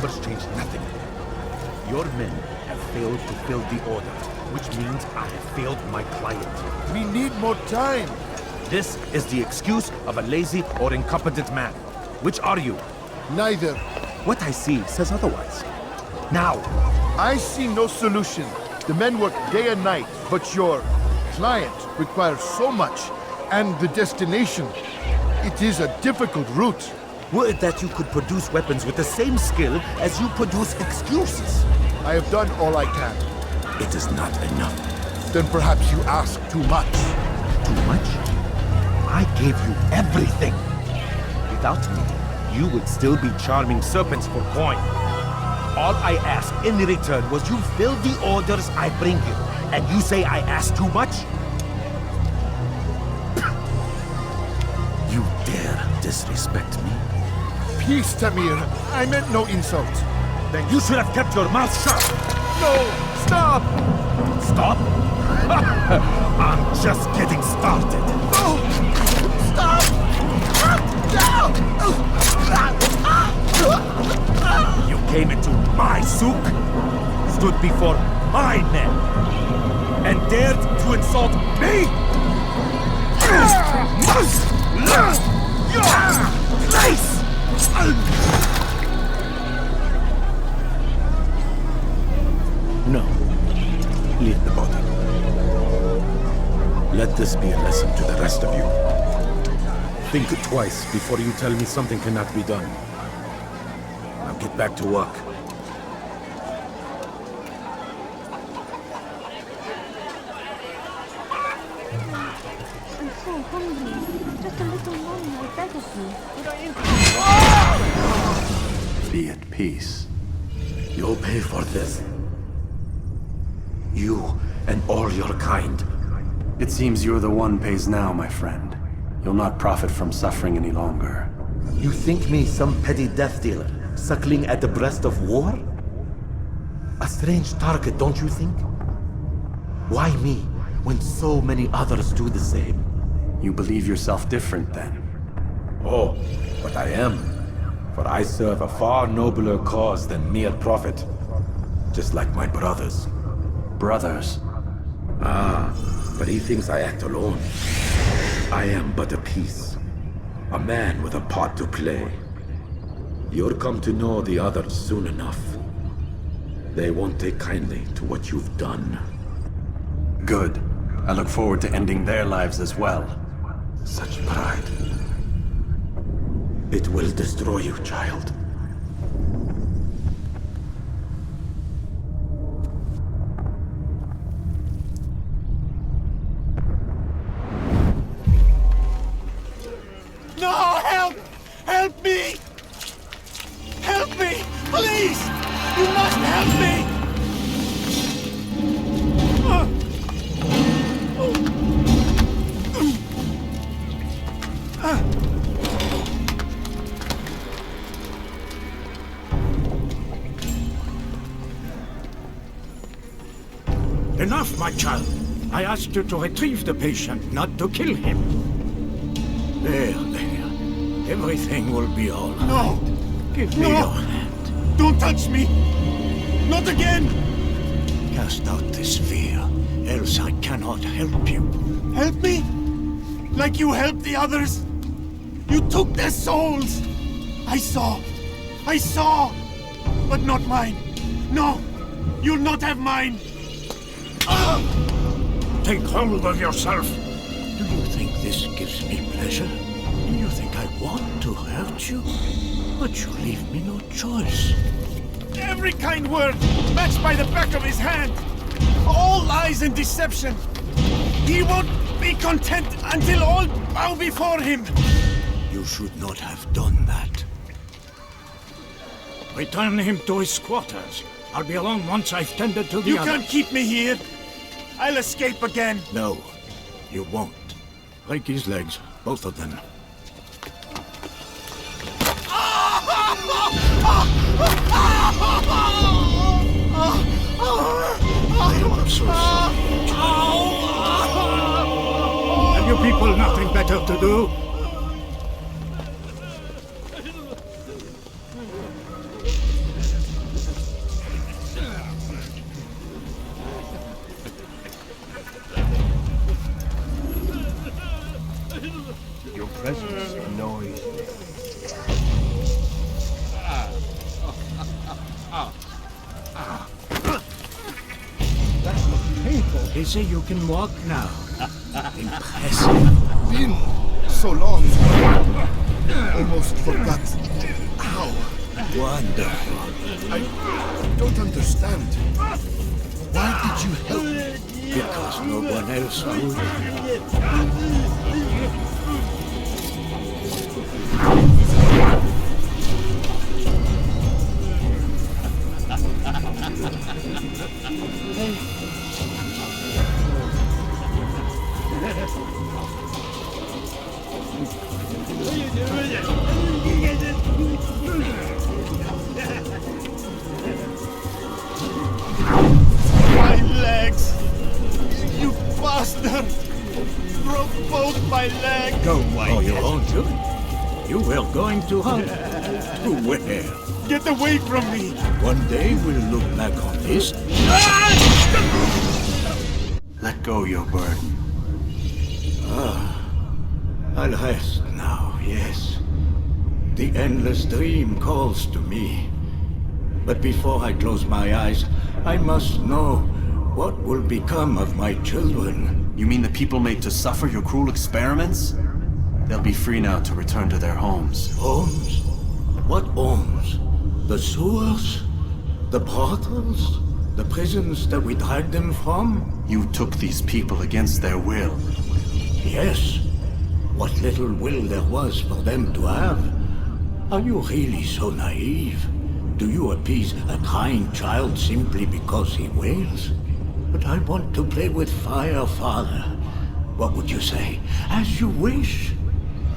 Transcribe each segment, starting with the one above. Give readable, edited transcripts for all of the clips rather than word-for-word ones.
numbers change nothing. Your men have failed to fill the order, which means I have failed my client. We need more time. This is the excuse of a lazy or incompetent man. Which are you? Neither. What I see says otherwise. Now! I see no solution. The men work day and night, but your client requires so much, and the destination. It is a difficult route. Were it that you could produce weapons with the same skill as you produce excuses? I have done all I can. It is not enough. Then perhaps you ask too much. Too much? I gave you everything. Without me, you would still be charming serpents for coin. All I ask in return was you fill the orders I bring you. And you say I ask too much? You dare disrespect me? Peace, TAMIR. I meant no insult. Then you should have kept your mouth shut. No! Stop! Stop? I'm just getting started. No! Stop! You came into my souk, stood before my men, and dared to insult me? Must learn your place! No. Leave the body. Let this be a lesson to the rest of you. Think twice before you tell me something cannot be done. Now get back to work. I'm so hungry. Just a little money, I beg of you. Be at peace. You'll pay for this. You and all your kind. It seems you're the one pays now, my friend. You'll not profit from suffering any longer. You think me some petty death dealer, suckling at the breast of war? A strange target, don't you think? Why me, when so many others do the same? You believe yourself different, then? Oh, but I am. For I serve a far nobler cause than mere profit. Just like my brothers. Brothers? Ah, but he thinks I act alone. I am but a piece. A man with a part to play. You'll come to know the others soon enough. They won't take kindly to what you've done. Good. I look forward to ending their lives as well. Such pride. It will destroy you, child. No! Help! Help me! Help me! Please! You must help me! Enough, my child. I asked you to retrieve the patient, not to kill him. There. Everything will be all right. No! Give me your hand. Don't touch me! Not again! Cast out this fear, else I cannot help you. Help me? Like you helped the others? You took their souls! I saw! But not mine! No! You'll not have mine! Take hold of yourself. Do you think this gives me pleasure? Do you think I want to hurt you? But you leave me no choice. Every kind word matched by the back of his hand! All lies and deception! He won't be content until all bow before him! You should not have done that. Return him to his quarters. I'll be along once I've tended to the You others. can't keep me here! I'll escape again! No, you won't. Break his legs, both of them. I am so sorry. Have you people nothing better to do? They say you can walk now. Impressive. Been so long. Almost forgot how. Wonderful. I don't understand. Why did you help? Because no one else would. My legs! You bastard! Broke both my legs! Go away. Oh, you won't do it. You were going to hunt. To where? Get away from me! One day we'll look back on this. Let go your burden. I'll rest now, yes. The endless dream calls to me. But before I close my eyes, I must know what will become of my children. You mean the people made to suffer your cruel experiments? They'll be free now to return to their homes. Homes? What homes? The sewers? The brothels? The prisons that we dragged them from? You took these people against their will. Yes. What little will there was for them to have. Are you really so naive? Do you appease a crying child simply because he wails? But I want to play with fire, Father. What would you say? As you wish.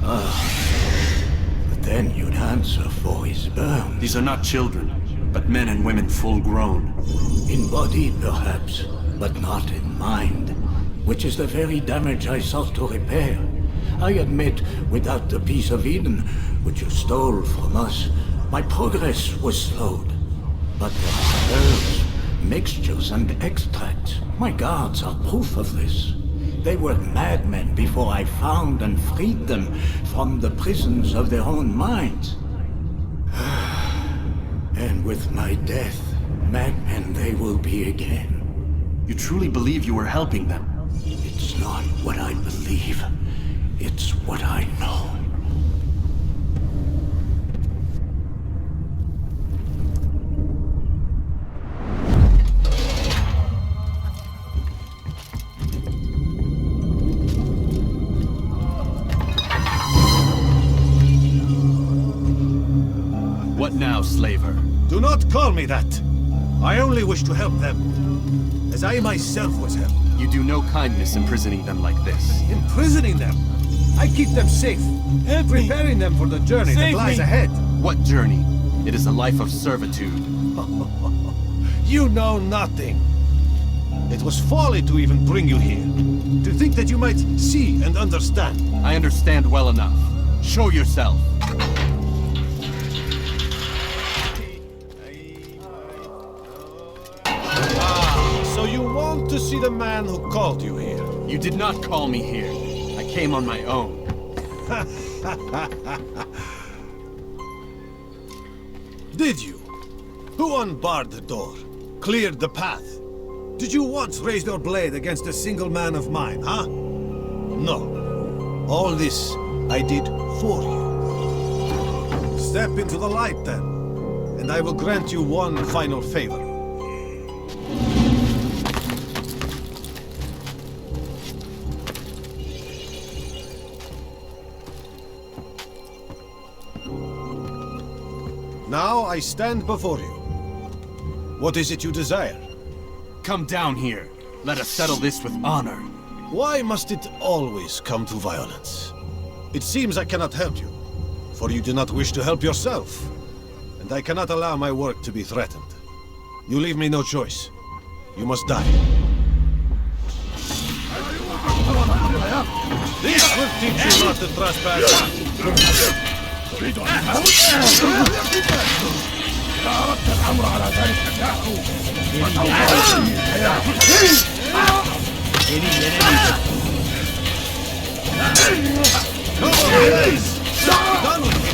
But then you'd answer for his burn. These are not children, but men and women full grown. In body, perhaps, but not in mind. Which is the very damage I sought to repair. I admit, without the piece of Eden, which you stole from us, my progress was slowed. But the herbs, mixtures, and extracts, my guards are proof of this. They were madmen before I found and freed them from the prisons of their own minds. And with my death, madmen they will be again. You truly believe you were helping them? It's not what I believe. It's what I know. What now, slaver? Do not call me that. I only wish to help them, as I myself was helped. You do no kindness imprisoning them like this. Imprisoning them? I keep them safe, preparing them for the journey that lies ahead. What journey? It is a life of servitude. You know nothing. It was folly to even bring you here. To think that you might see and understand. I understand well enough. Show yourself. So you want to see the man who called you here? You did not call me here. I came on my own. Did you? Who unbarred the door? Cleared the path? Did you once raise your blade against a single man of mine, huh? No. All this I did for you. Step into the light then, and I will grant you one final favor. Now I stand before you. What is it you desire? Come down here. Let us settle this with honor. Why must it always come to violence? It seems I cannot help you, for you do not wish to help yourself. And I cannot allow my work to be threatened. You leave me no choice. You must die. This will teach you not to trespass. Done with it.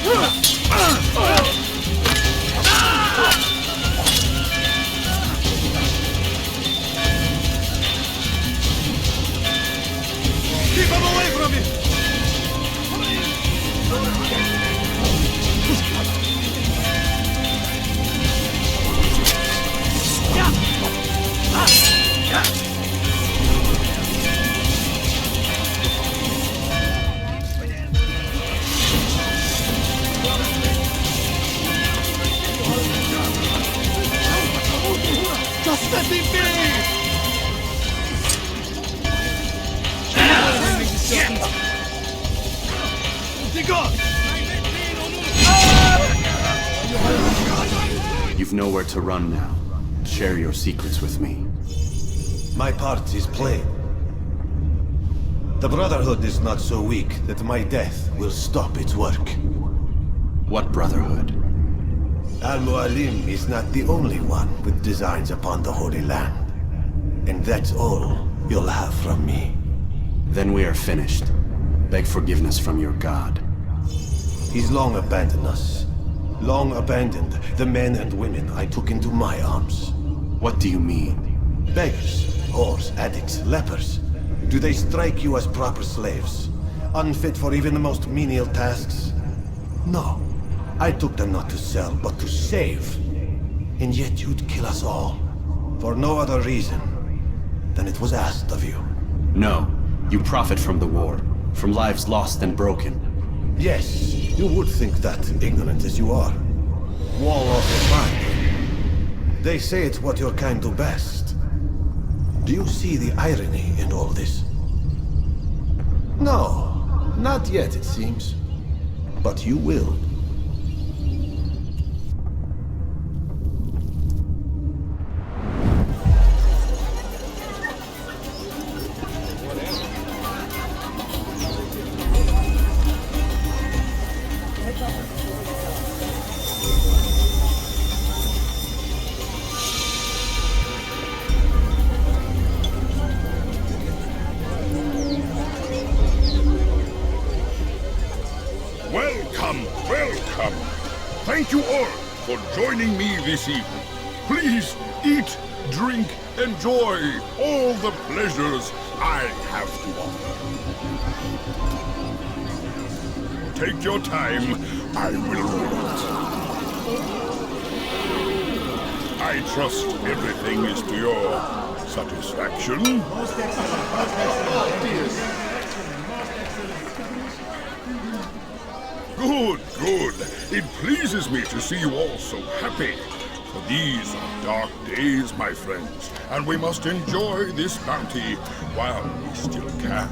Keep him away from me! Just let him be! You've nowhere to run now. Share your secrets with me. My part is plain. The Brotherhood is not so weak that my death will stop its work. What Brotherhood? MUALIM is not the only one with designs upon the Holy Land. And that's all you'll have from me. Then we are finished. Beg forgiveness from your god. He's long abandoned us. Long abandoned the men and women I took into my arms. What do you mean? Beggars, whores, addicts, lepers. Do they strike you as proper slaves? Unfit for even the most menial tasks? No. I took them not to sell, but to save. And yet you'd kill us all. For no other reason than it was asked of you. No. You profit from the war. From lives lost and broken. Yes, you would think that, ignorant as you are. Wall off your mind. They say it's what your kind do best. Do you see the irony in all this? No, not yet, it seems. But you will. Welcome. Thank you all for joining me this evening. Please eat, drink, enjoy all the pleasures I have to offer. Take your time. I will wait. I trust everything is to your satisfaction. Good. It pleases me to see you all so happy. For these are dark days, my friends, and we must enjoy this bounty while we still can.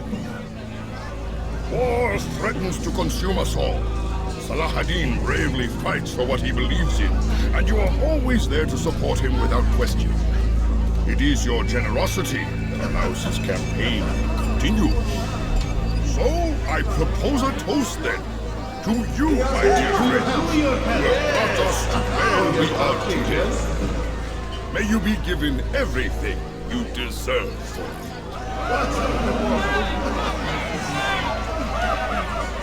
War threatens to consume us all. Salah-ad-Din bravely fights for what he believes in, and you are always there to support him without question. It is your generosity that allows his campaign to continue. So, I propose a toast then. To you, my dear friend, who have brought us to where we are today. May you be given everything you deserve for it.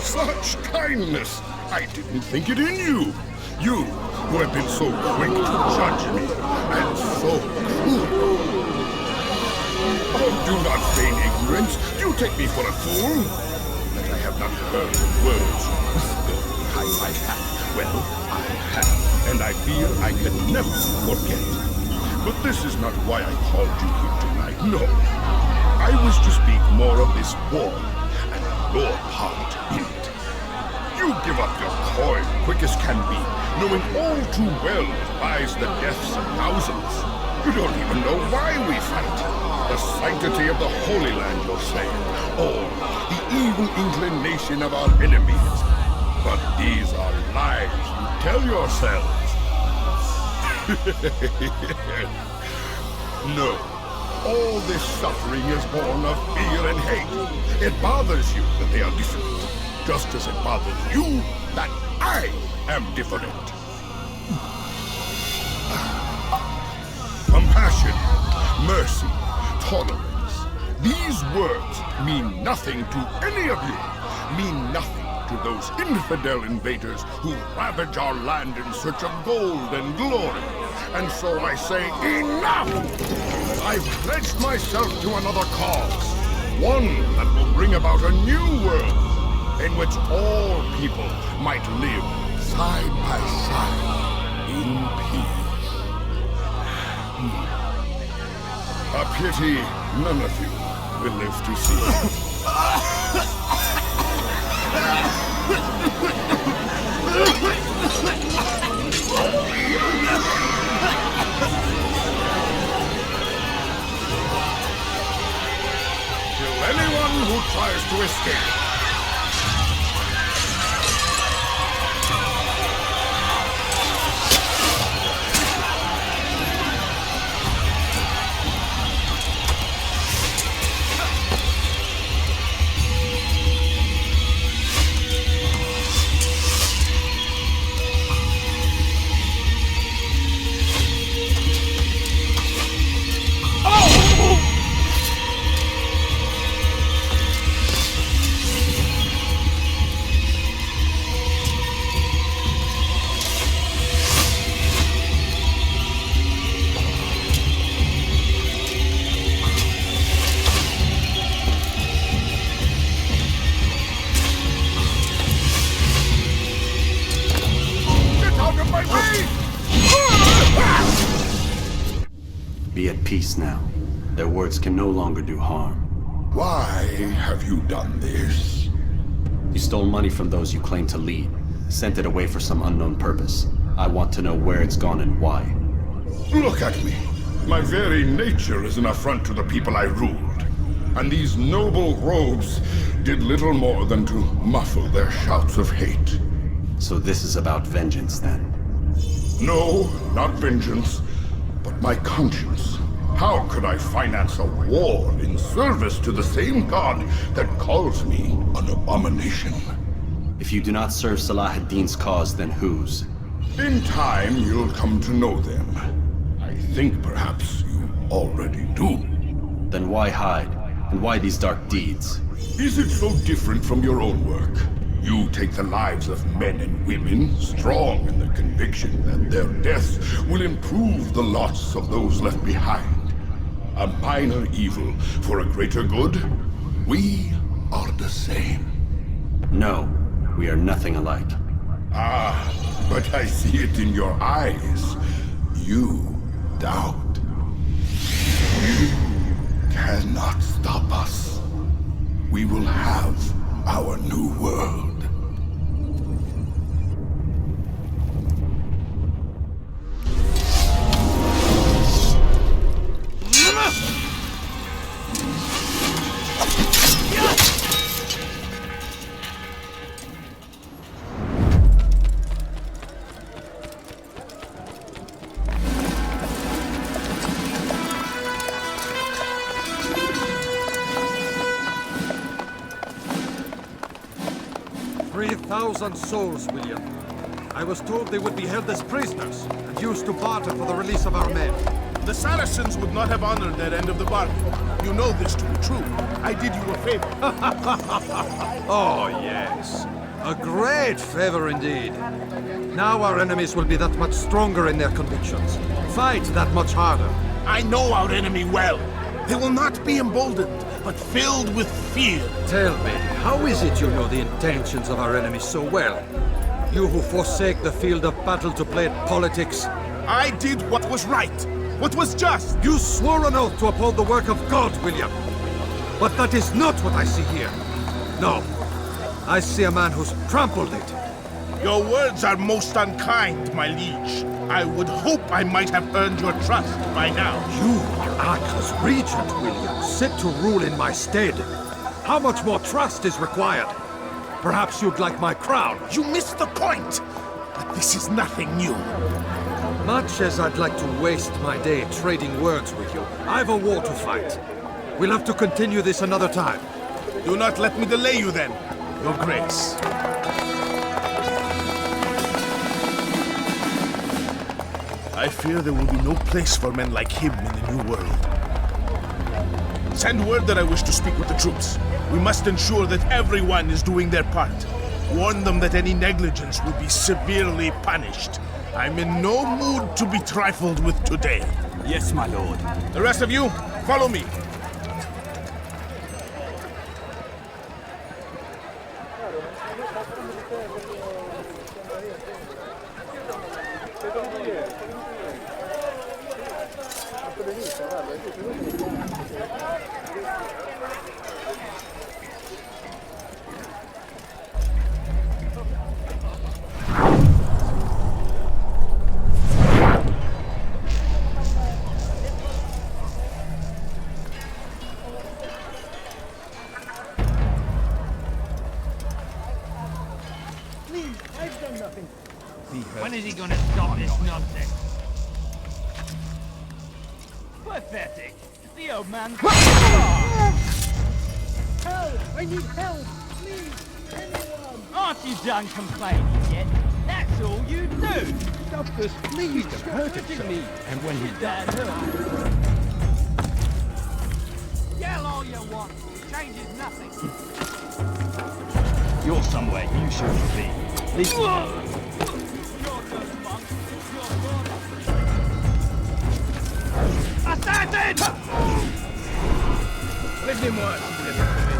Such kindness! I didn't think it in you. You, who have been so quick to judge me, and so cruel. Oh, do not feign ignorance. Do you take me for a fool? That I have not heard the words whispered behind my back. Well, I have, and I fear I can never forget. But this is not why I called you here tonight, no. I wish to speak more of this war, and your part in it. You give up your coin quick as can be, knowing all too well it buys the deaths of thousands. You don't even know why we fight. The sanctity of the Holy Land, you'll say, or the evil inclination of our enemies. But these are lies you tell yourselves. No, all this suffering is born of fear and hate. It bothers you that they are different, just as it bothers you that I am different. Compassion, mercy, tolerance. These words mean nothing to any of you. Mean nothing to to those infidel invaders who ravage our land in search of gold and glory. And so I say, enough! I've pledged myself to another cause. One that will bring about a new world, in which all people might live side by side in peace. A pity none of you will live to see it. To anyone who tries to escape, Be at peace now. Their words can no longer do harm. why have you done this? You stole money from those you claim to lead, sent it away for some unknown purpose. I want to know where it's gone and why. Look at me. My very nature is an affront to the people I ruled. And these noble robes did little more than to muffle their shouts of hate. So this is about vengeance then? No, not vengeance, but my conscience. How could I finance a war in service to the same god that calls me an abomination? If you do not serve Salah ad-Din's cause, then whose? In time, you'll come to know them. I think perhaps you already do. Then why hide? And why these dark deeds? Is it so different from your own work? You take the lives of men and women, strong in the conviction that their deaths will improve the lots of those left behind. A minor evil for a greater good? We are the same. No, we are nothing alike. Ah, but I see it in your eyes. You doubt. You cannot stop us. We will have our new world. Souls, William. I was told they would be held as prisoners and used to barter for the release of our men. The Saracens would not have honored their end of the bargain. You know this to be true. I did you a favor. Oh, yes. A great favor indeed. Now our enemies will be that much stronger in their convictions. Fight that much harder. I know our enemy well. They will not be emboldened, but filled with fear. Tell me, how is it you know the intentions of our enemies so well? You who forsake the field of battle to play at politics. I did what was right, what was just. You swore an oath to uphold the work of God, William. But that is not what I see here. No, I see a man who's trampled it. Your words are most unkind, my liege. I would hope I might have earned your trust by now. You are Acre's regent, William, set to rule in my stead. How much more trust is required? Perhaps you'd like my crown. You missed the point! But this is nothing new. Much as I'd like to waste my day trading words with you, I've a war to fight. We'll have to continue this another time. Do not let me delay you then, Your Grace. I fear there will be no place for men like him in the New World. Send word that I wish to speak with the troops. We must ensure that everyone is doing their part. Warn them that any negligence will be severely punished. I'm in no mood to be trifled with today. Yes, my lord. The rest of you, follow me. When is he gonna start this nonsense? Pathetic. The old man's... Help! I need help! Please! Anyone! Aren't you done complaining yet? That's all you do! Stop this, please! He's hurting me! And when he does... Yell all you want! Changes nothing! You're somewhere you shouldn't be. Leave me alone. Assassin! Laissez-moi, si vous l'avez trouvé.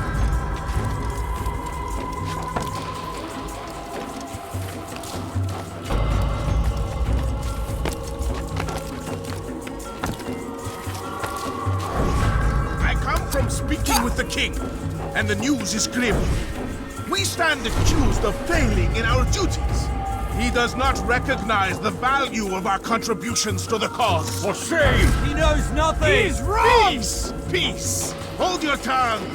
I come from speaking with the king, and the news is grim. We stand accused of failing in our duties. He does not recognize the value of our contributions to the cause. For shame! He knows nothing! He's wrong! Peace! Peace! Hold your tongues!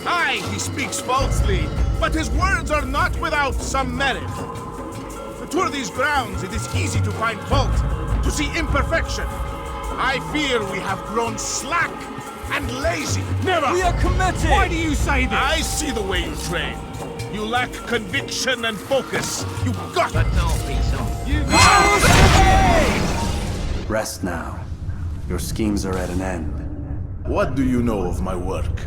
Aye, he speaks falsely, but his words are not without some merit. To tour these grounds, it is easy to find fault, to see imperfection. I fear we have grown slack and lazy. Never! We are committed! Why do you say this? I see the way you train. You lack conviction and focus. You got But don't be so... You Rest now. Your schemes are at an end. What do you know of my work?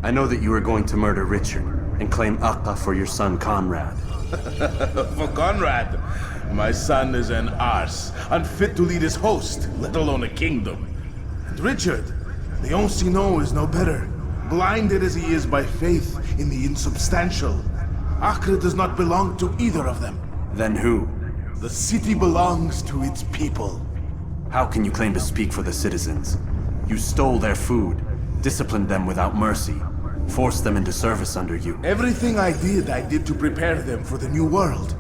I know that you are going to murder Richard and claim Acre for your son Conrad. For Conrad, my son is an arse, unfit to lead his host, let alone a kingdom. And Richard, the Ancient is no better, blinded as he is by faith in the insubstantial. Acre does not belong to either of them. Then who? The city belongs to its people. How can you claim to speak for the citizens? You stole their food, disciplined them without mercy, forced them into service under you. Everything I did to prepare them for the new world.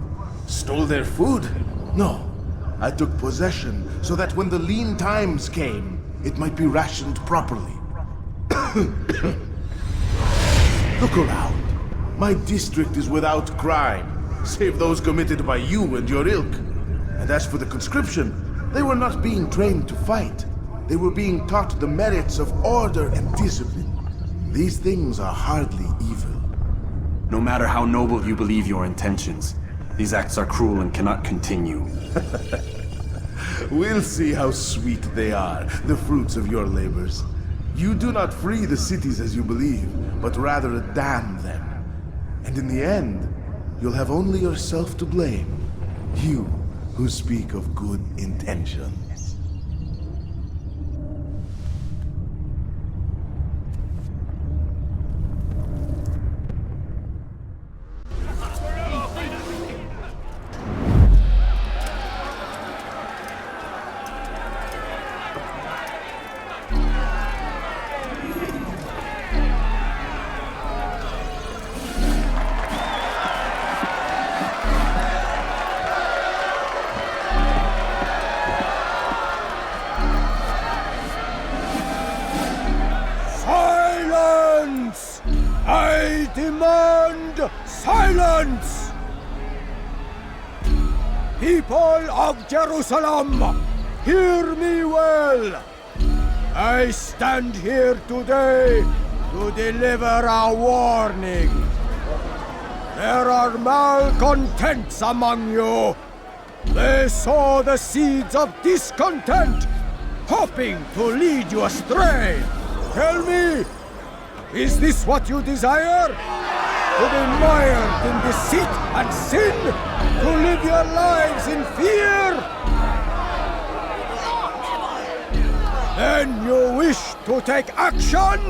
Stole their food? No. I took possession so that when the lean times came, it might be rationed properly. Look around. My district is without crime, save those committed by you and your ilk. And as for the conscription, they were not being trained to fight. They were being taught the merits of order and discipline. These things are hardly evil. No matter how noble you believe your intentions, these acts are cruel and cannot continue. We'll see how sweet they are, the fruits of your labors. You do not free the cities as you believe, but rather damn them. And in the end, you'll have only yourself to blame. You who speak of good intentions. Silence! People of Jerusalem, hear me well. I stand here today to deliver a warning. There are malcontents among you. They sow the seeds of discontent, hoping to lead you astray. Tell me, is this what you desire? To be mired in deceit and sin to live your lives in fear? Then you wish to take action?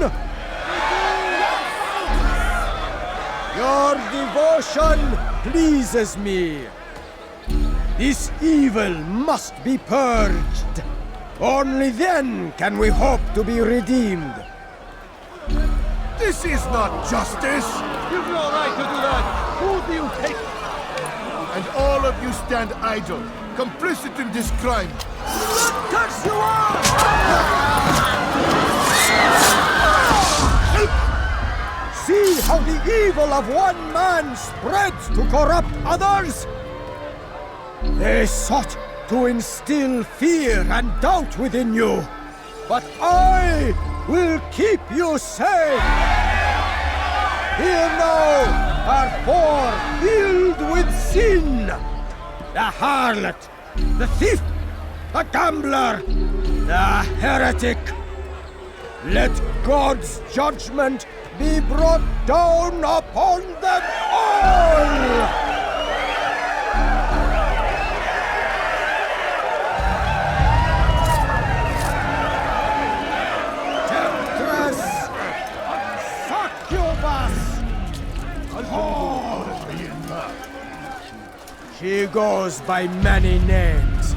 Your devotion pleases me. This evil must be purged. Only then can we hope to be redeemed. This is not justice! You've no right to do that! Who do you take? And all of you stand idle, complicit in this crime. Curse you all! See how the evil of one man spreads to corrupt others? They sought to instill fear and doubt within you, but I will keep you safe. Here now are four filled with sin. The harlot, the thief, the gambler, the heretic. Let God's judgment be brought down upon them all! She goes by many names,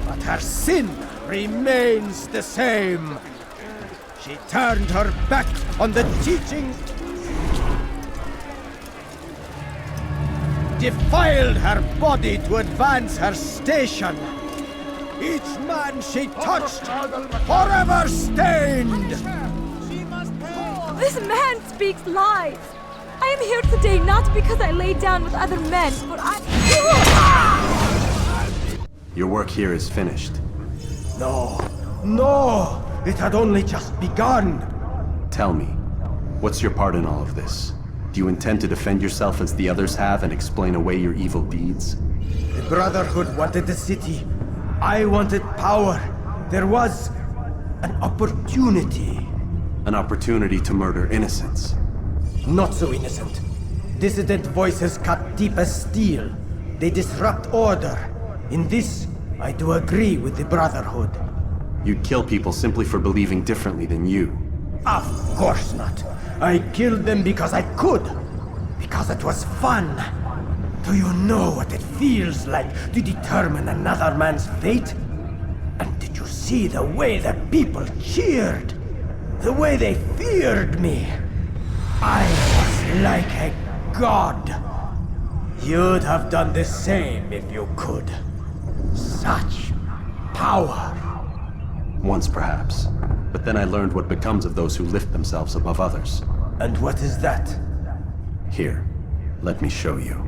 but her sin remains the same. She turned her back on the teachings, defiled her body to advance her station. Each man she touched, forever stained. This man speaks lies. I am here today not because I lay down with other men, but Your work here is finished. No, it had only just begun. Tell me, what's your part in all of this? Do you intend to defend yourself as the others have and explain away your evil deeds? The Brotherhood wanted the city. I wanted power. There was an opportunity. An opportunity to murder innocents. Not so innocent. Dissident voices cut deep as steel. They disrupt order. In this, I do agree with the Brotherhood. You'd kill people simply for believing differently than you. Of course not. I killed them because I could. Because it was fun. Do you know what it feels like to determine another man's fate? And did you see the way the people cheered? The way they feared me? I was like a god. You'd have done the same if you could. Such power. Once perhaps. But then I learned what becomes of those who lift themselves above others. And what is that? Here, let me show you.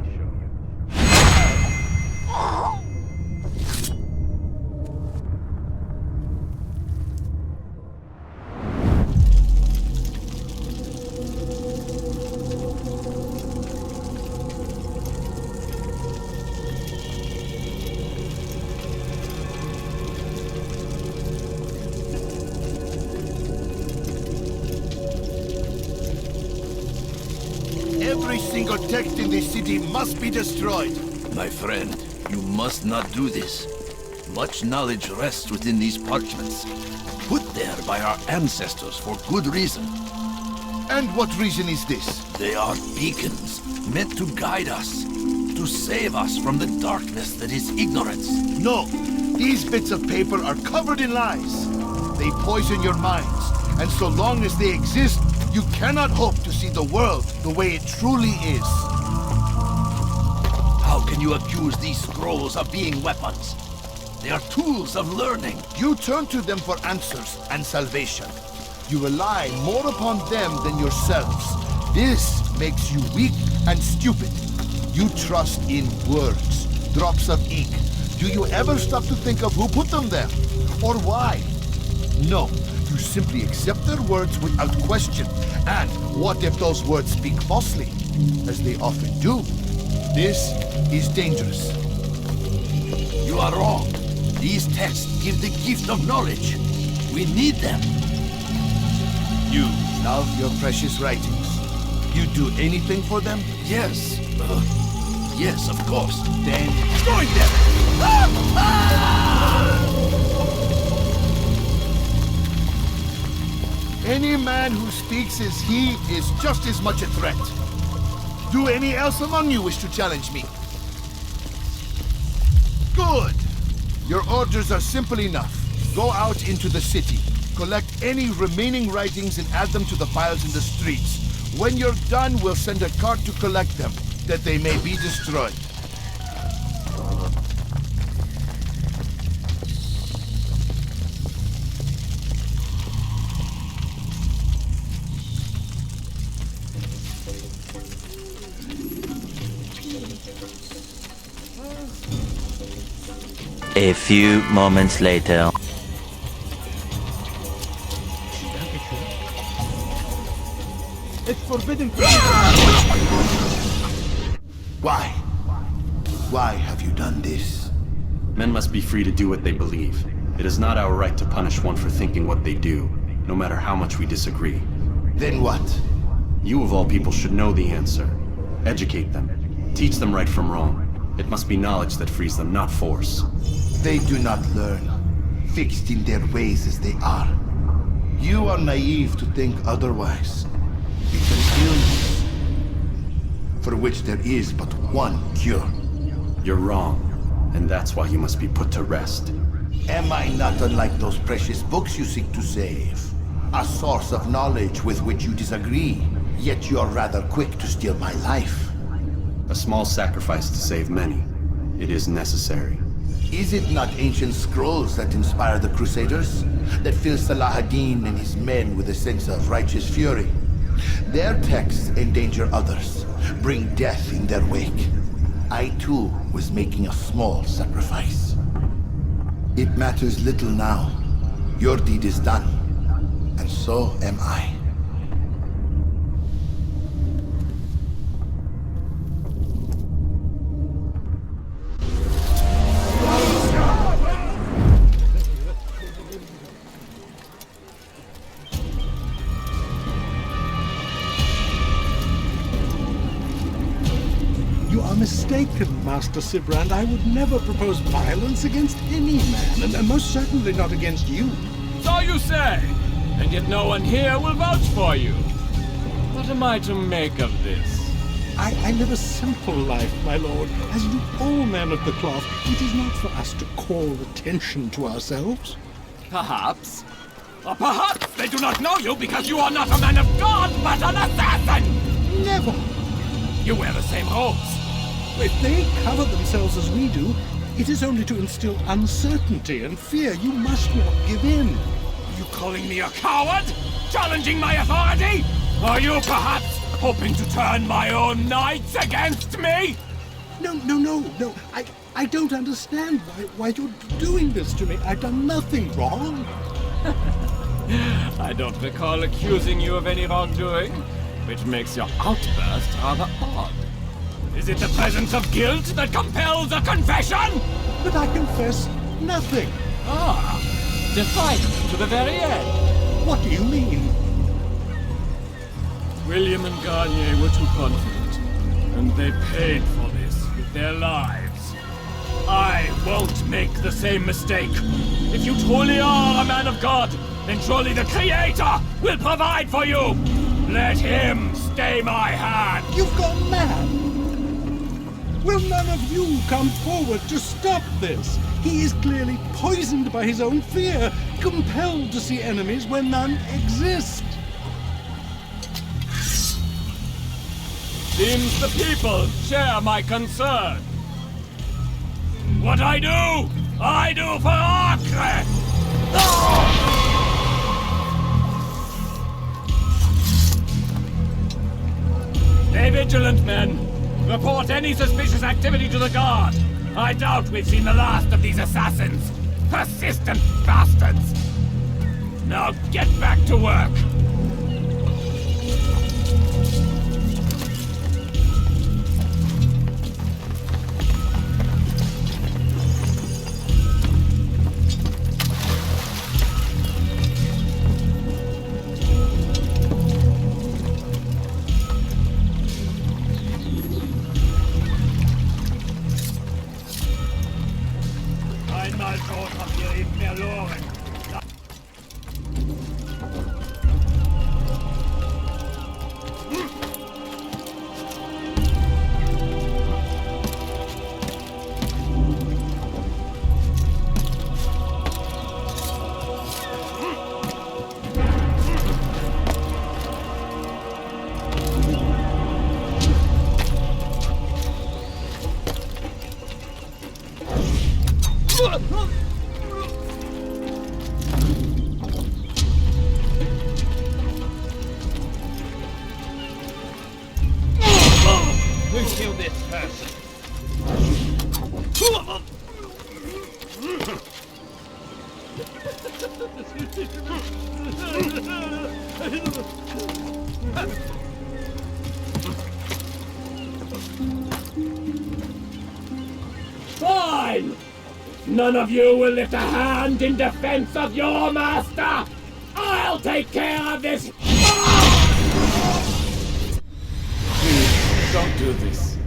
Every single text in this city must be destroyed. My friend, you must not do this. Much knowledge rests within these parchments, put there by our ancestors for good reason. And what reason is this? They are beacons, meant to guide us, to save us from the darkness that is ignorance. No, these bits of paper are covered in lies. They poison your minds, and so long as they exist, you cannot hope to see the world the way it truly is. How can you accuse these scrolls of being weapons? They are tools of learning. You turn to them for answers and salvation. You rely more upon them than yourselves. This makes you weak and stupid. You trust in words, drops of ink. Do you ever stop to think of who put them there? Or why? No. You simply accept their words without question. And what if those words speak falsely? As they often do. This is dangerous. You are wrong. These texts give the gift of knowledge. We need them. You love your precious writings. You do anything for them? Yes. Yes, of course. Then join them! Any man who speaks as he is just as much a threat. Do any else among you wish to challenge me? Good! Your orders are simple enough. Go out into the city. Collect any remaining writings and add them to the files in the streets. When you're done, we'll send a cart to collect them, that they may be destroyed. A few moments later. It's forbidden. Why? Why have you done this? Men must be free to do what they believe. It is not our right to punish one for thinking what they do, no matter how much we disagree. Then what? You of all people should know the answer. Educate them. Teach them right from wrong. It must be knowledge that frees them, not force. They do not learn, fixed in their ways as they are. You are naive to think otherwise. It's an illness, for which there is but one cure. You're wrong, and that's why you must be put to rest. Am I not unlike those precious books you seek to save? A source of knowledge with which you disagree, yet you are rather quick to steal my life. A small sacrifice to save many. It is necessary. Is it not ancient scrolls that inspire the Crusaders? That fill Salah ad-Din and his men with a sense of righteous fury? Their texts endanger others, bring death in their wake. I too was making a small sacrifice. It matters little now. Your deed is done, and so am I. Mistaken, Master SILBRAND. I would never propose violence against any man, and most certainly not against you. So you say, and yet no one here will vouch for you. What am I to make of this? I live a simple life, my lord. As do all men of the cloth, it is not for us to call attention to ourselves. Perhaps. Or perhaps they do not know you because you are not a man of God, but an assassin! Never! You wear the same robes. If they cover themselves as we do, it is only to instill uncertainty and fear. You must not give in. Are you calling me a coward? Challenging my authority? Are you perhaps hoping to turn my own knights against me? No. I don't understand why you're doing this to me. I've done nothing wrong. I don't recall accusing you of any wrongdoing, which makes your outburst rather odd. Is it the presence of guilt that compels a confession? But I confess nothing. Ah, defiant to the very end. What do you mean? William and Garnier were too confident, and they paid for this with their lives. I won't make the same mistake. If you truly are a man of God, then surely the Creator will provide for you. Let him stay my hand. You've gone mad. Will none of you come forward to stop this? He is clearly poisoned by his own fear, compelled to see enemies where none exist. Seems the people share my concern. What I do for Acre! Stay vigilant, men. Report any suspicious activity to the guard. I doubt we've seen the last of these assassins. Persistent bastards. Now get back to work. verloren. Who killed this person? Fine! None of you will lift a hand in defense of your master! I'll take care of this! Please, don't do this.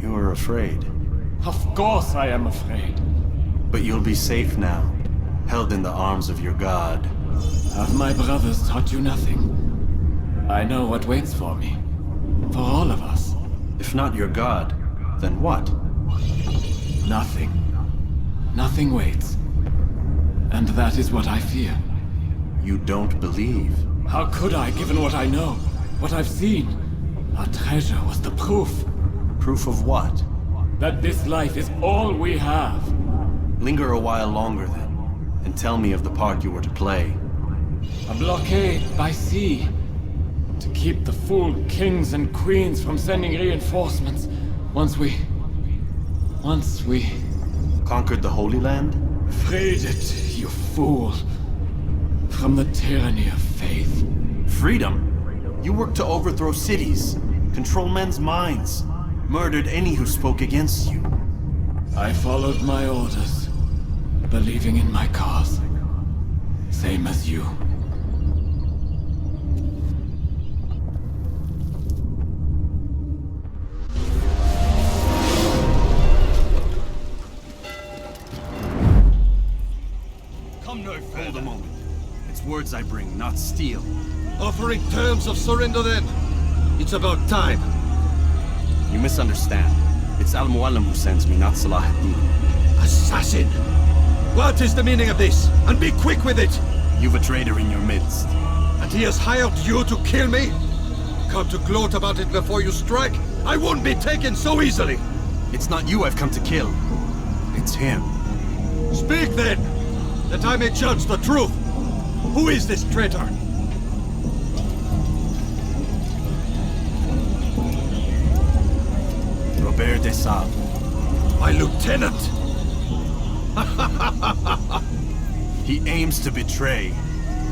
You are afraid. Of course I am afraid. But you'll be safe now, held in the arms of your god. Have my brothers taught you nothing? I know what waits for me. For all of us. If not your god, then what? Nothing. Nothing waits. And that is what I fear. You don't believe. How could I, given what I know? What I've seen? Our treasure was the proof. Proof of what? That this life is all we have. Linger a while longer then, and tell me of the part you were to play. A blockade by sea. To keep the fool kings and queens from sending reinforcements. Once we... Conquered the Holy Land? Freed it, you fool. From the tyranny of faith. Freedom? You worked to overthrow cities, control men's minds, murdered any who spoke against you. I followed my orders, believing in my cause. Same as you. Hold a moment. It's words I bring, not steel. Offering terms of surrender then. It's about time. You misunderstand. It's Al-MUALIM who sends me, not Salah ad-Din. Assassin! What is the meaning of this? And be quick with it! You've a traitor in your midst. And he has hired you to kill me? Come to gloat about it before you strike? I won't be taken so easily! It's not you I've come to kill. It's him. Speak then! That I may judge the truth! Who is this traitor? Robert de Sable. My lieutenant! He aims to betray.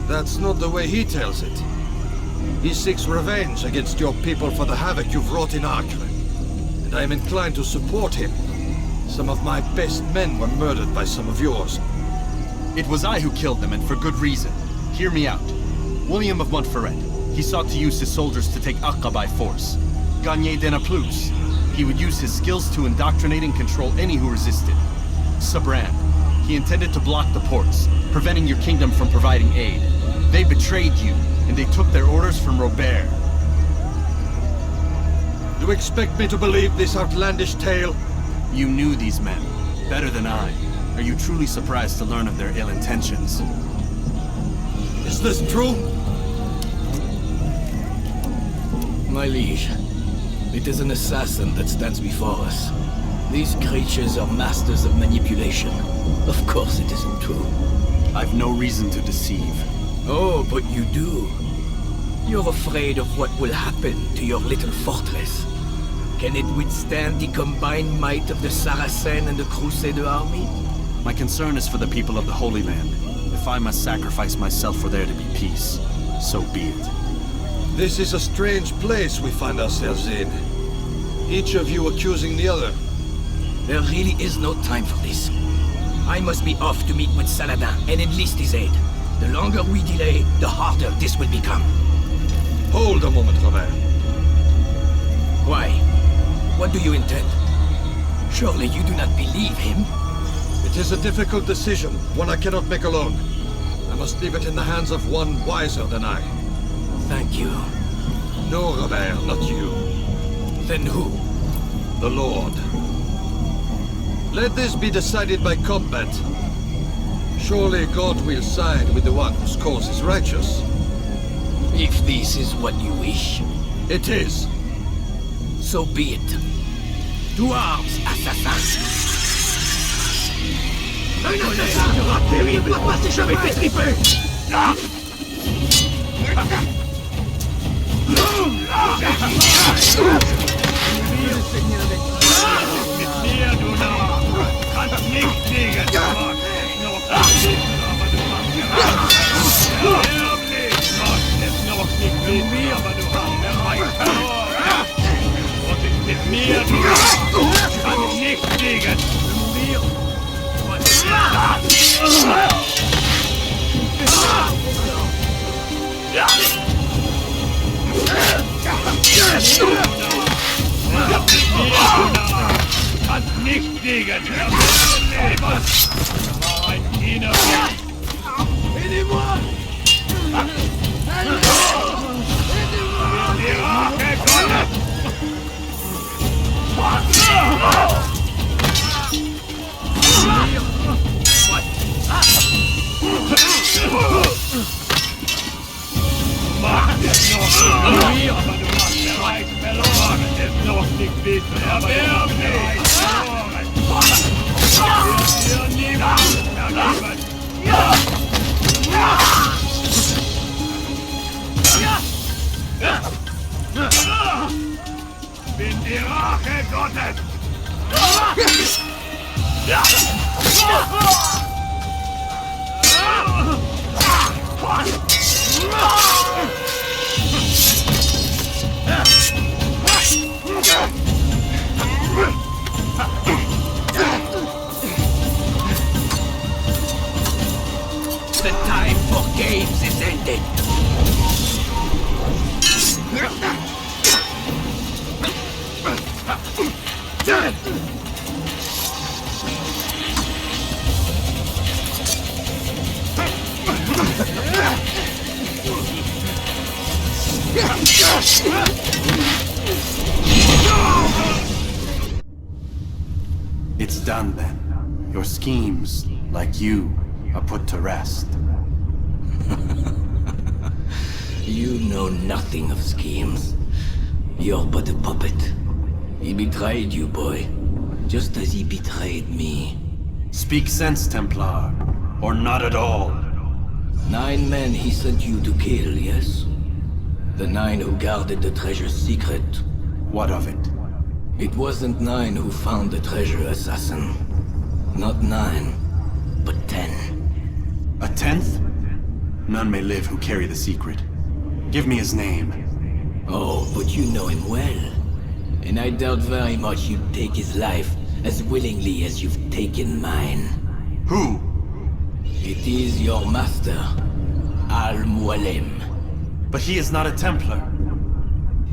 That's not the way he tells it. He seeks revenge against your people for the havoc you've wrought in Acre. And I am inclined to support him. Some of my best men were murdered by some of yours. It was I who killed them, and for good reason. Hear me out. William of Montferrat. He sought to use his soldiers to take Acre by force. Garnier de Naplouse. He would use his skills to indoctrinate and control any who resisted. SILBRAND. He intended to block the ports, preventing your kingdom from providing aid. They betrayed you, and they took their orders from Robert. You expect me to believe this outlandish tale? You knew these men, better than I. Are you truly surprised to learn of their ill intentions? Is this true? My liege, it is an assassin that stands before us. These creatures are masters of manipulation. Of course it isn't true. I've no reason to deceive. Oh, but you do. You're afraid of what will happen to your little fortress. Can it withstand the combined might of the Saracen and the Crusader army? My concern is for the people of the Holy Land. If I must sacrifice myself for there to be peace, so be it. This is a strange place we find ourselves in. Each of you accusing the other. There really is no time for this. I must be off to meet with Saladin and enlist his aid. The longer we delay, the harder this will become. Hold a moment, Robert. Why? What do you intend? Surely you do not believe him? It It is a difficult decision, one I cannot make alone. I must leave it in the hands of one wiser than I. Thank you. No, Robert, not you. Then who? The Lord. Let this be decided by combat. Surely God will side with the one whose cause is righteous. If this is what you wish. It is. So be it. To arms, assassin! Un assassin sera périr, doit pas s'est jamais fait triper! Bin die Rache Gottes! The time for games is ended. It's done then. Your schemes, like you, are put to rest. You know nothing of schemes. You're but a puppet. He betrayed you, boy. Just as he betrayed me. Speak sense, Templar. Or not at all. 9 men he sent you to kill, yes? The 9 who guarded the treasure's secret. What of it? It wasn't 9 who found the treasure, Assassin. Not 9, but 10. A 10th? None may live who carry the secret. Give me his name. Oh, but you know him well. And I doubt very much you'd take his life as willingly as you've taken mine. Who? It is your master, MUALIM. But he is not a Templar.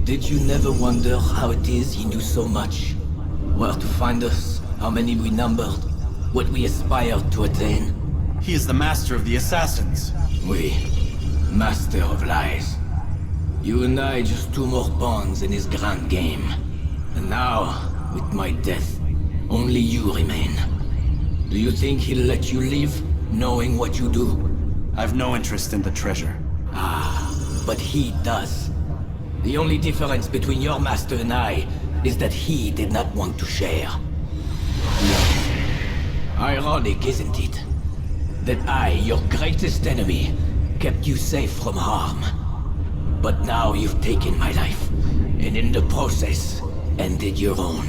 Did you never wonder how it is he knew so much? Where to find us, how many we numbered, what we aspired to attain? He is the master of the assassins. Oui, master of lies. You and I just 2 more pawns in his grand game. And now, with my death, only you remain. Do you think he'll let you live, knowing what you do? I've no interest in the treasure. Ah, but he does. The only difference between your master and I is that he did not want to share. No. Ironic, isn't it? That I, your greatest enemy, kept you safe from harm. But now you've taken my life, and in the process, ended your own.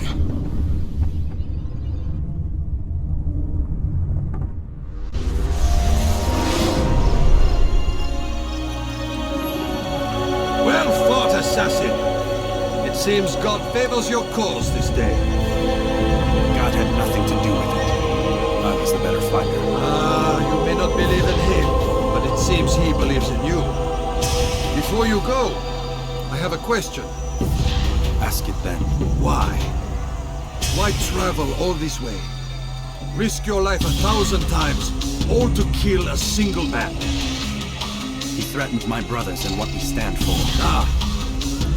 Well fought, assassin! It seems God favors your cause this day. God had nothing to do with it. I was the better fighter. Ah, you may not believe in him, but it seems he believes in you. Before you go, I have a question. Ask it then. Why? Why travel all this way? Risk your life 1,000 times, all to kill a single man. He threatened my brothers and what we stand for. Ah,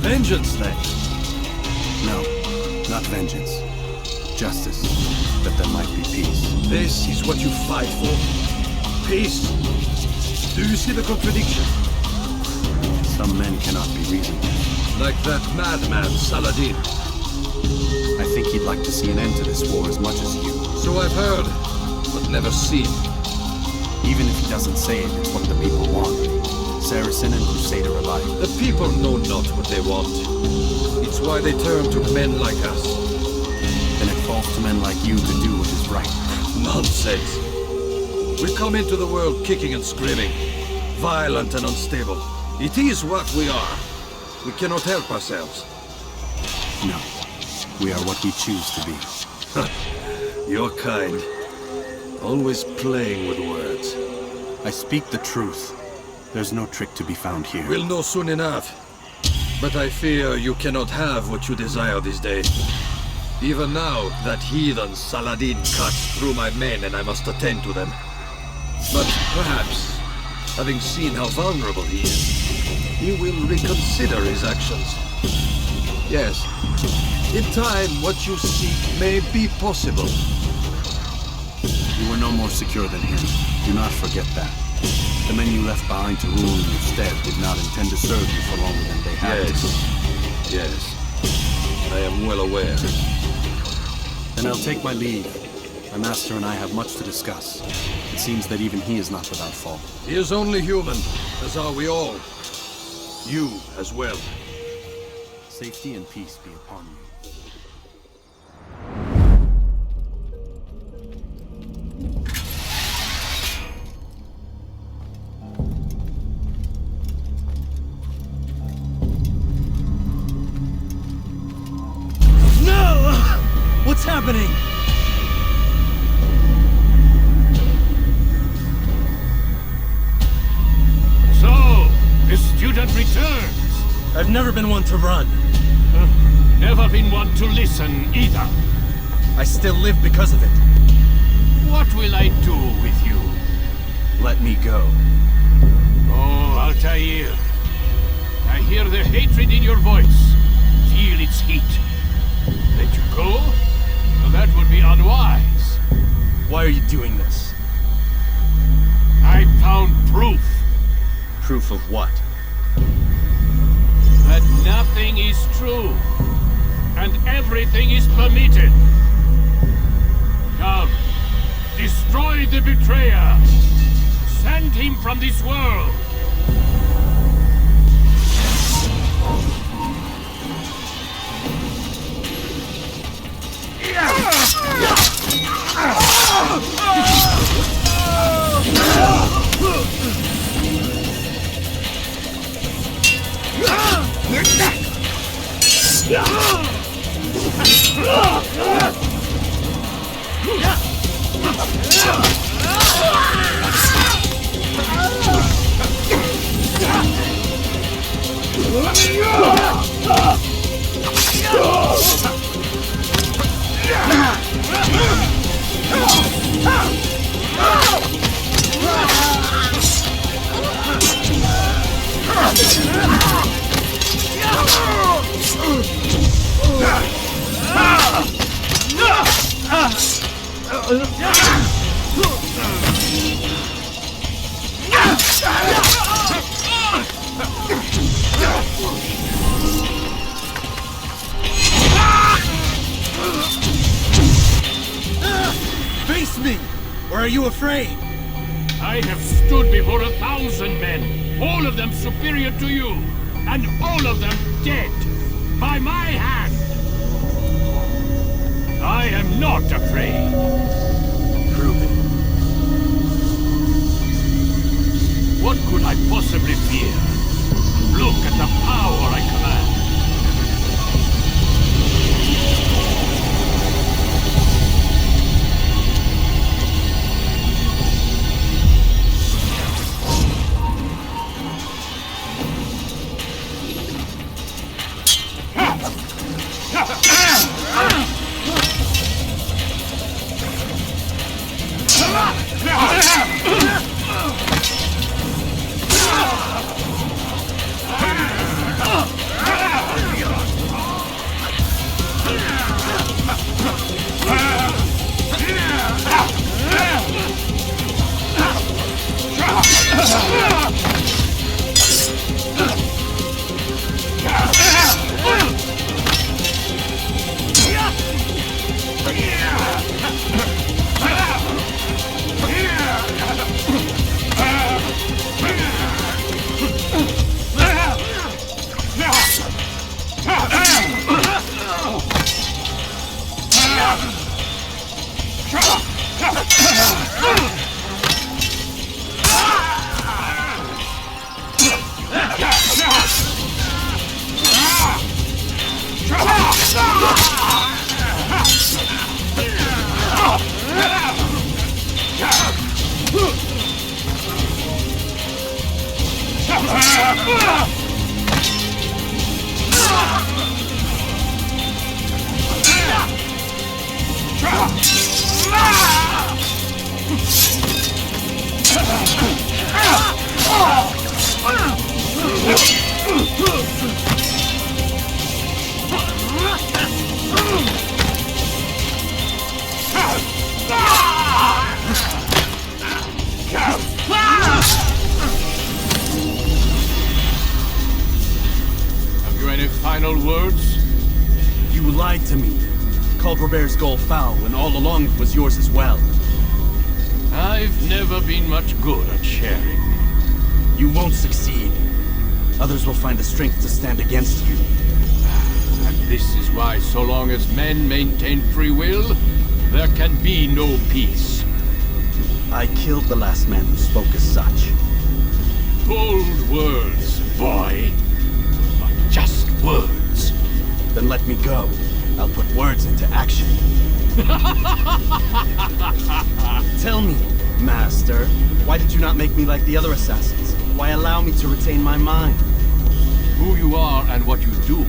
vengeance then. No, not vengeance. Justice, that there might be peace. This is what you fight for? Peace? Do you see the contradiction? Some men cannot be reasoned with. Like that madman, Saladin. I think he'd like to see an end to this war as much as you. So I've heard, but never seen. Even if he doesn't say it, it's what the people want. Saracen and Crusader alike. The people know not what they want. It's why they turn to men like us. Then it falls to men like you to do what is right. Nonsense. We come into the world kicking and screaming, violent and unstable. It is what we are. We cannot help ourselves. No. We are what we choose to be. Your kind. Always playing with words. I speak the truth. There's no trick to be found here. We'll know soon enough. But I fear you cannot have what you desire this day. Even now, that heathen Saladin cuts through my men and I must attend to them. But perhaps, having seen how vulnerable he is, he will reconsider his actions. Yes, in time what you seek may be possible. You were no more secure than him. Do not forget that. The men you left behind to rule in your stead did not intend to serve you for longer than they had to. Yes. I am well aware. Then I'll take my leave. My master and I have much to discuss. It seems that even he is not without fault. He is only human, as are we all. You as well. Safety and peace be upon you. What's happening? So, the student returns. I've never been one to run. Never been one to listen either. I still live because of it. What will I do with you? Let me go. Oh, Altaïr. I hear the hatred in your voice. Feel its heat. Let you go? Well, that would be unwise. Why are you doing this? I found proof. Proof of what? That nothing is true. And everything is permitted. Come. Destroy the betrayer. Send him from this world. Face me! Or are you afraid? I have stood before 1,000 men, all of them superior to you, and all of them dead, by my hand. I am not afraid. Prove it. What could I possibly fear? Look at the power I command. Have you any final words? You lied to me. Called Robert's goal foul when all along it was yours as well. I've never been much good at sharing. You won't succeed. Others will find the strength to stand against you. And this is why so long as men maintain free will, there can be no peace. I killed the last man who spoke as such. Bold words, boy. But just words. Then let me go. I'll put words into action. Tell me, Master, why did you not make me like the other assassins? Why allow me to retain my mind? Who you are and what you do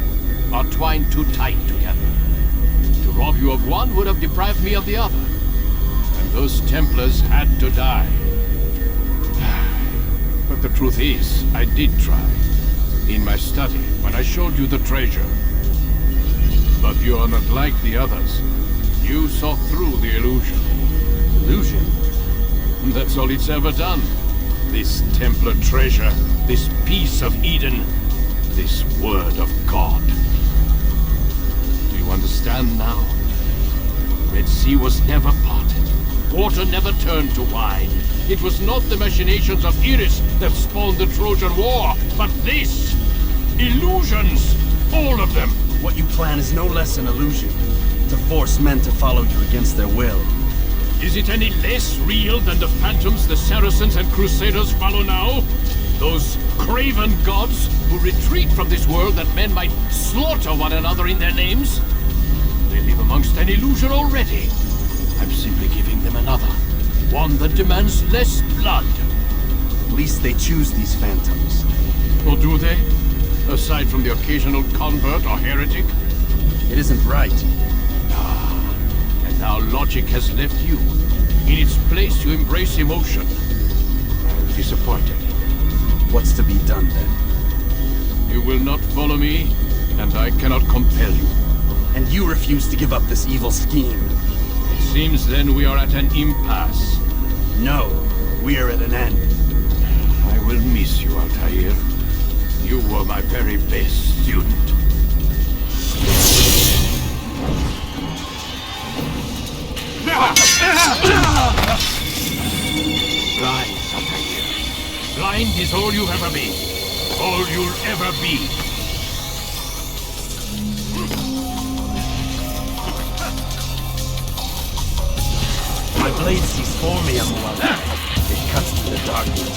are twined too tight together. To rob you of one would have deprived me of the other. And those Templars had to die. But the truth is, I did try. In my study, when I showed you the treasure. But you are not like the others. You saw through the illusion. Illusion? That's all it's ever done. This Templar treasure, this piece of Eden, this word of God. Do you understand now? Red Sea was never parted. Water never turned to wine. It was not the machinations of Iris that spawned the Trojan War, but this! Illusions! All of them! What you plan is no less an illusion. To force men to follow you against their will. Is it any less real than the phantoms the Saracens and Crusaders follow now? Those craven gods who retreat from this world that men might slaughter one another in their names? They live amongst an illusion already. I'm simply giving them another. One that demands less blood. At least they choose these phantoms. Or do they? Aside from the occasional convert or heretic? It isn't right. And now logic has left you. In its place, you embrace emotion. I'm disappointed. What's to be done then? You will not follow me, and I cannot compel you. And you refuse to give up this evil scheme. It seems then we are at an impasse. No, we are at an end. I will miss you, Altaïr. You were my very best student. Blind, Altaïr. Blind is all you've ever been. All you'll ever be. My blade sees for me, MUALIM. It cuts through the darkness.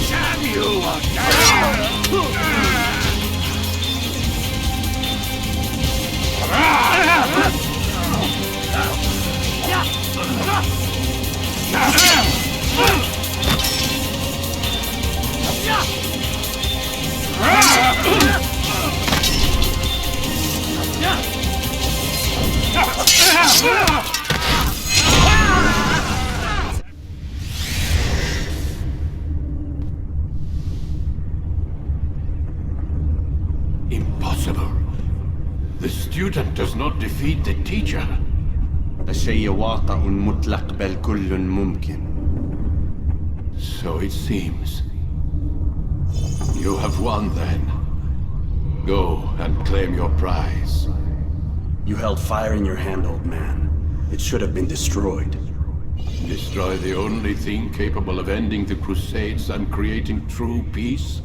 Damn you again! Impossible. The student does not defeat the teacher. الشيء واقع مطلق بل كل ممكن. So it seems. You have won then. Go and claim your prize. You held fire in your hand, old man. It should have been destroyed. Destroy the only thing capable of ending the Crusades and creating true peace?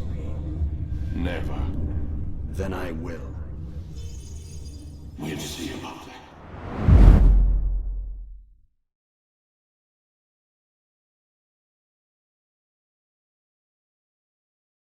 Never. Then I will. We'll see about that.